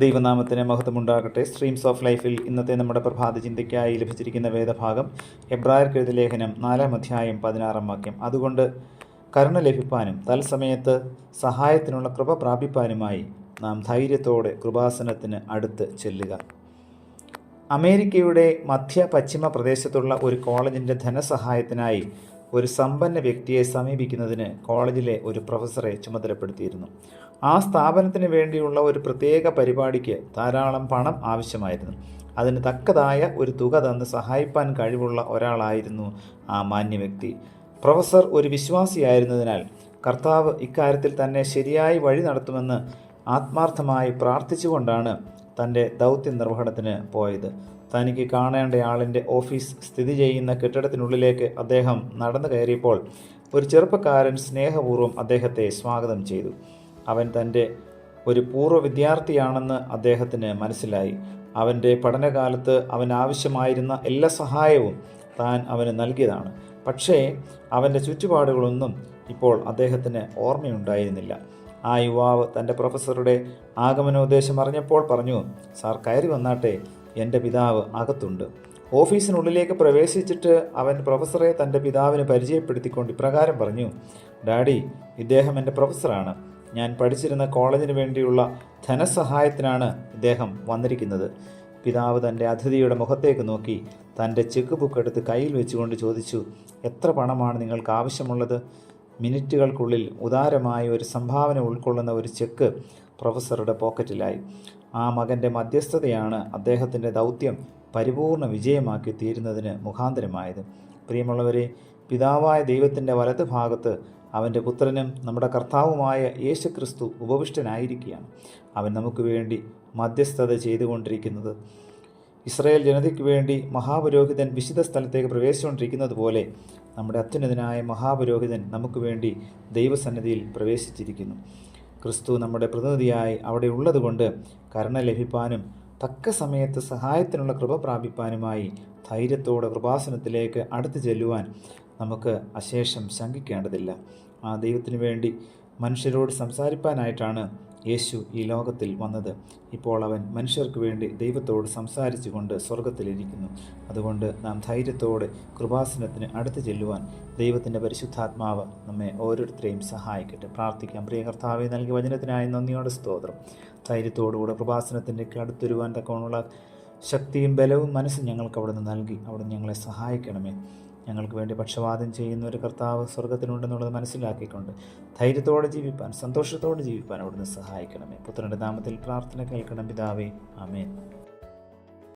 ദൈവനാമത്തിന് മഹത്വമുണ്ടാകട്ടെ. Streams of ലൈഫിൽ ഇന്നത്തെ നമ്മുടെ പ്രഭാത ചിന്തയ്ക്കായി ലഭിച്ചിരിക്കുന്ന വേദഭാഗം എബ്രായർക്കെഴുതിയ ലേഖനം 4-ാം അധ്യായം 16-ാം വാക്യം. അതുകൊണ്ട് കരുണ ലഭിപ്പാനും തത്സമയത്ത് സഹായത്തിനുള്ള കൃപ പ്രാപിപ്പാനുമായി നാം ധൈര്യത്തോടെ കൃപാസനത്തിന് അടുത്ത് ചെല്ലുക. അമേരിക്കയുടെ മധ്യ പശ്ചിമ പ്രദേശത്തുള്ള ഒരു കോളേജിൻ്റെ ധനസഹായത്തിനായി ഒരു സമ്പന്ന വ്യക്തിയെ സമീപിക്കുന്നതിന് കോളേജിലെ ഒരു പ്രൊഫസറെ ചുമതലപ്പെടുത്തിയിരുന്നു. ആ സ്ഥാപനത്തിന് വേണ്ടിയുള്ള ഒരു പ്രത്യേക പരിപാടിക്ക് ധാരാളം പണം ആവശ്യമായിരുന്നു. അതിന് തക്കതായ ഒരു തുക തന്ന് സഹായിപ്പാൻ കഴിവുള്ള ഒരാളായിരുന്നു ആ മാന്യ വ്യക്തി. പ്രൊഫസർ ഒരു വിശ്വാസിയായിരുന്നതിനാൽ കർത്താവ് ഇക്കാര്യത്തിൽ തന്നെ ശരിയായി വഴി നടത്തുമെന്ന് ആത്മാർത്ഥമായി പ്രാർത്ഥിച്ചുകൊണ്ടാണ് തൻ്റെ ദൗത്യ നിർവഹണത്തിന് പോയത്. തനിക്ക് കാണേണ്ടയാളിൻ്റെ ഓഫീസ് സ്ഥിതി ചെയ്യുന്ന കെട്ടിടത്തിനുള്ളിലേക്ക് അദ്ദേഹം നടന്നു കയറിയപ്പോൾ ഒരു ചെറുപ്പക്കാരൻ സ്നേഹപൂർവ്വം അദ്ദേഹത്തെ സ്വാഗതം ചെയ്തു. അവൻ തൻ്റെ ഒരു പൂർവ്വ വിദ്യാർത്ഥിയാണെന്ന് അദ്ദേഹത്തിന് മനസ്സിലായി. അവൻ്റെ പഠനകാലത്ത് അവൻ ആവശ്യമായിരുന്ന എല്ലാ സഹായവും താൻ അവന് നൽകിയതാണ്. പക്ഷേ അവൻ്റെ ചുറ്റുപാടുകളൊന്നും ഇപ്പോൾ അദ്ദേഹത്തിന് ഓർമ്മയുണ്ടായിരുന്നില്ല. ആ യുവാവ് തൻ്റെ പ്രൊഫസറുടെ ആഗമനോദ്ദേശം അറിഞ്ഞപ്പോൾ പറഞ്ഞു, സാർ കയറി വന്നാട്ടെ, എൻ്റെ പിതാവ് അകത്തുണ്ട്. ഓഫീസിനുള്ളിലേക്ക് പ്രവേശിച്ചിട്ട് അവൻ പ്രൊഫസറെ തൻ്റെ പിതാവിന് പരിചയപ്പെടുത്തിക്കൊണ്ട് ഇപ്രകാരം പറഞ്ഞു, ഡാഡി, ഇദ്ദേഹം എൻ്റെ പ്രൊഫസറാണ്. ഞാൻ പഠിച്ചിരുന്ന കോളേജിന് വേണ്ടിയുള്ള ധനസഹായത്തിനാണ് ഇദ്ദേഹം വന്നിരിക്കുന്നത്. പിതാവ് തൻ്റെ അതിഥിയുടെ മുഖത്തേക്ക് നോക്കി തൻ്റെ ചെക്ക് ബുക്ക് എടുത്ത് കയ്യിൽ വെച്ചുകൊണ്ട് ചോദിച്ചു, എത്ര പണമാണ് നിങ്ങൾക്ക് ആവശ്യമുള്ളത്? മിനിറ്റുകൾക്കുള്ളിൽ ഉദാരമായ ഒരു സംഭാവന ഉൾക്കൊള്ളുന്ന ഒരു ചെക്ക് പ്രൊഫസറുടെ പോക്കറ്റിലായി. ആ മകൻ്റെ മധ്യസ്ഥതയാണ് അദ്ദേഹത്തിൻ്റെ ദൗത്യം പരിപൂർണ വിജയമാക്കി തീരുന്നതിന് മുഖാന്തരമായത്. പ്രിയമുള്ളവരെ, പിതാവായ ദൈവത്തിൻ്റെ വലത് ഭാഗത്ത് അവൻ്റെ പുത്രനും നമ്മുടെ കർത്താവുമായ യേശുക്രിസ്തു ഉപവിഷ്ടനായിരിക്കുകയാണ്. അവൻ നമുക്ക് വേണ്ടി മധ്യസ്ഥത ചെയ്തുകൊണ്ടിരിക്കുന്നത്. ഇസ്രായേൽ ജനതയ്ക്ക് വേണ്ടി മഹാപുരോഹിതൻ വിശുദ്ധ സ്ഥലത്തേക്ക് പ്രവേശിച്ചുകൊണ്ടിരിക്കുന്നത് പോലെ നമ്മുടെ അത്യുന്നതനായ മഹാപുരോഹിതൻ നമുക്ക് വേണ്ടി ദൈവസന്നിധിയിൽ പ്രവേശിച്ചിരിക്കുന്നു. ക്രിസ്തു നമ്മുടെ പ്രതിനിധിയായി അവിടെ ഉള്ളതുകൊണ്ട് കരുണ ലഭിപ്പാനും തക്ക സമയത്ത് സഹായത്തിനുള്ള കൃപ പ്രാപിപ്പാനുമായി ധൈര്യത്തോടെ കൃപാസനത്തിലേക്ക് അടുത്ത് ചെല്ലുവാൻ നമുക്ക് അശേഷം ശങ്കിക്കേണ്ടതില്ല. ആ ദൈവത്തിനു വേണ്ടി മനുഷ്യരോട് സംസാരിപ്പാനായിട്ടാണ് യേശു ഈ ലോകത്തിൽ വന്നത്. ഇപ്പോൾ അവൻ മനുഷ്യർക്ക് വേണ്ടി ദൈവത്തോട് സംസാരിച്ചു കൊണ്ട് സ്വർഗത്തിലിരിക്കുന്നു. അതുകൊണ്ട് നാം ധൈര്യത്തോടെ കൃപാസനത്തിന് അടുത്ത് ചെല്ലുവാൻ ദൈവത്തിൻ്റെ പരിശുദ്ധാത്മാവ് നമ്മെ ഓരോരുത്തരെയും സഹായിക്കട്ടെ. പ്രാർത്ഥിക്കാം. പ്രിയ കർത്താവെ, നൽകിയ വചനത്തിനായി നന്ദിയോടെ സ്തോത്രം. ധൈര്യത്തോടുകൂടെ കൃപാസനത്തിൻ്റെ അടുത്തുവരുവാൻ തക്കവണ്ണമുള്ള ശക്തിയും ബലവും മനസ്സും ഞങ്ങൾക്ക് അവിടുന്ന് നൽകി അവിടുന്ന് ഞങ്ങളെ സഹായിക്കണമേ. ഞങ്ങൾക്ക് വേണ്ടി പക്ഷപാതം ചെയ്യുന്ന ഒരു കർത്താവ് സ്വർഗത്തിനുണ്ടെന്നുള്ളത് മനസ്സിലാക്കിക്കൊണ്ട് ധൈര്യത്തോടെ ജീവിപ്പാൻ, സന്തോഷത്തോടെ ജീവിപ്പാൻ അവിടുന്ന് സഹായിക്കണമേ. പുത്രൻ്റെ നാമത്തിൽ പ്രാർത്ഥന കേൾക്കണം പിതാവേ. ആമേൻ.